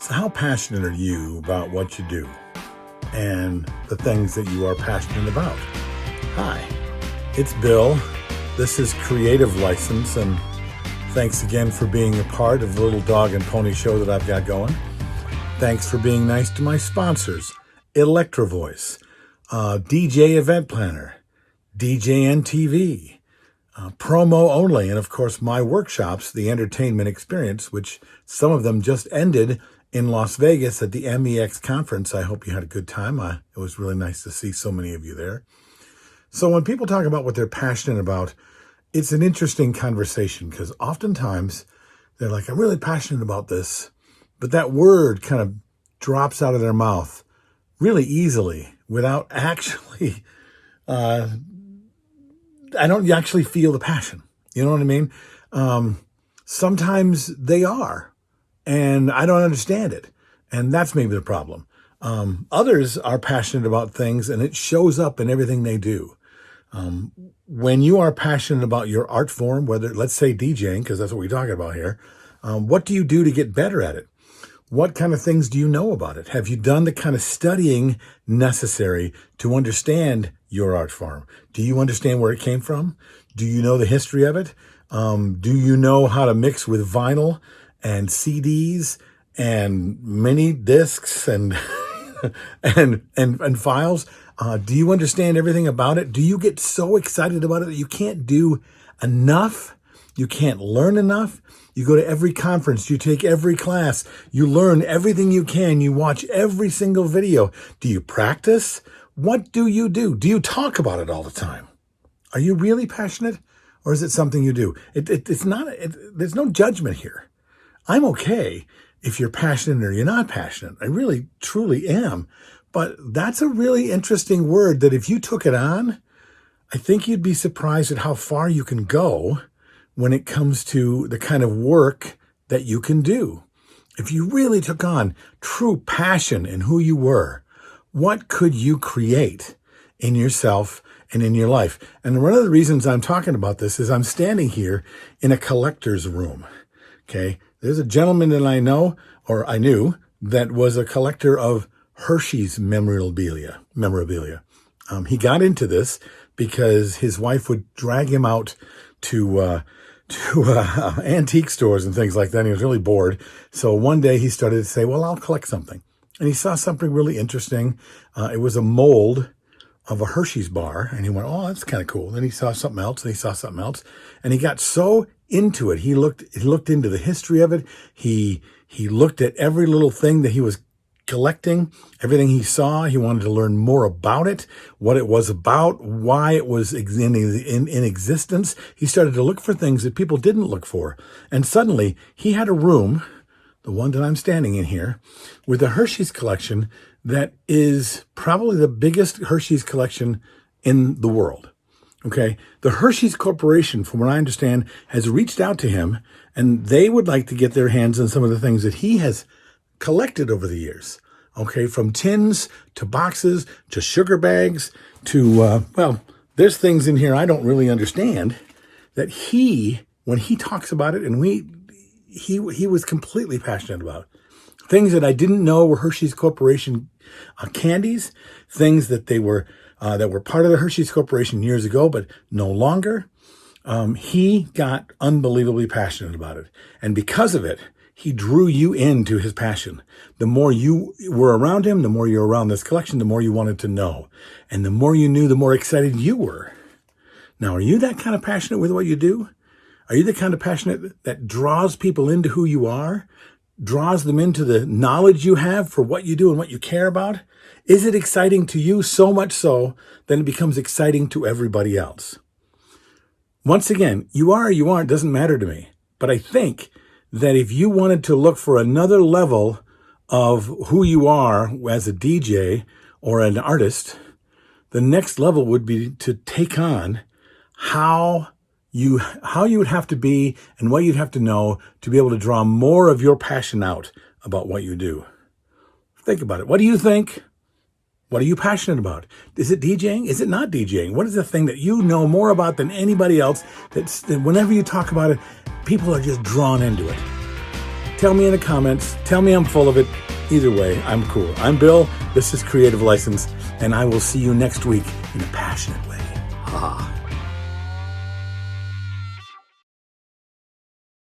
So how passionate are you about what you do and the things that you are passionate about? Hi, it's Bill. This is Creative License, and thanks again for being a part of the little dog and pony show that I've got going. Thanks for being nice to my sponsors, Electro Voice, DJ Event Planner, DJN TV, Promo Only, and of course my workshops, The Entertainment Experience, which some of them just ended in Las Vegas at the MEX conference. I hope you had a good time. It was really nice to see so many of you there. So when people talk about what they're passionate about, it's an interesting conversation because oftentimes they're like, I'm really passionate about this, but that word kind of drops out of their mouth really easily without actually, I don't actually feel the passion. You know what I mean? Sometimes they are, and I don't understand it. And that's maybe the problem. Others are passionate about things, and it shows up in everything they do. When you are passionate about your art form, whether, let's say DJing, because that's what we're talking about here, what do you do to get better at it? What kind of things do you know about it? Have you done the kind of studying necessary to understand your art form? Do you understand where it came from? Do you know the history of it? Do you know how to mix with vinyl and CDs and mini discs and and files? Do you understand everything about it? Do you get so excited about it that you can't do enough? You can't learn enough? You go to every conference, you take every class, you learn everything you can, you watch every single video. Do you practice? What do you do? Do you talk about it all the time? Are you really passionate, or is it something you do? There's no judgment here. I'm okay if you're passionate or you're not passionate. I really, truly am. But that's a really interesting word that if you took it on, I think you'd be surprised at how far you can go when it comes to the kind of work that you can do. If you really took on true passion in who you were, what could you create in yourself and in your life? And one of the reasons I'm talking about this is I'm standing here in a collector's room. Okay. There's a gentleman that I know, or I knew, that was a collector of Hershey's memorabilia. He got into this because his wife would drag him out to antique stores and things like that. And he was really bored. So one day he started to say, well, I'll collect something. And he saw something really interesting. It was a mold of a Hershey's bar. And he went, oh, that's kind of cool. Then he saw something else, and he saw something else. And he got so into it. He looked into the history of it. He looked at every little thing that he was collecting, everything he saw. He wanted to learn more about it, what it was about, why it was in existence. He started to look for things that people didn't look for. And suddenly he had a room, the one that I'm standing in here, with a Hershey's collection that is probably the biggest Hershey's collection in the world. Okay. The Hershey's Corporation, from what I understand, has reached out to him, and they would like to get their hands on some of the things that he has collected over the years. Okay. From tins to boxes to sugar bags to, there's things in here I don't really understand that when he talks about it, and he was completely passionate about things that I didn't know were Hershey's Corporation candies, things that were part of the Hershey's Corporation years ago, but no longer. He got unbelievably passionate about it. And because of it, he drew you into his passion. The more you were around him, the more you were around this collection, the more you wanted to know. And the more you knew, the more excited you were. Now, are you that kind of passionate with what you do? Are you the kind of passionate that draws people into who you are? Draws them into the knowledge you have for what you do and what you care about? Is it exciting to you so much so that it becomes exciting to everybody else? Once again, you are or you aren't, doesn't matter to me. But I think that if you wanted to look for another level of who you are as a DJ or an artist, the next level would be to take on how you would have to be and what you'd have to know to be able to draw more of your passion out about what you do. Think about it. What do you think? What are you passionate about? Is it DJing? Is it not DJing? What is the thing that you know more about than anybody else that whenever you talk about it, people are just drawn into it? tell me in the comments. Tell me I'm full of it. Either way, I'm cool. I'm Bill. This is Creative License, and I will see you next week in a passionate way. Ha.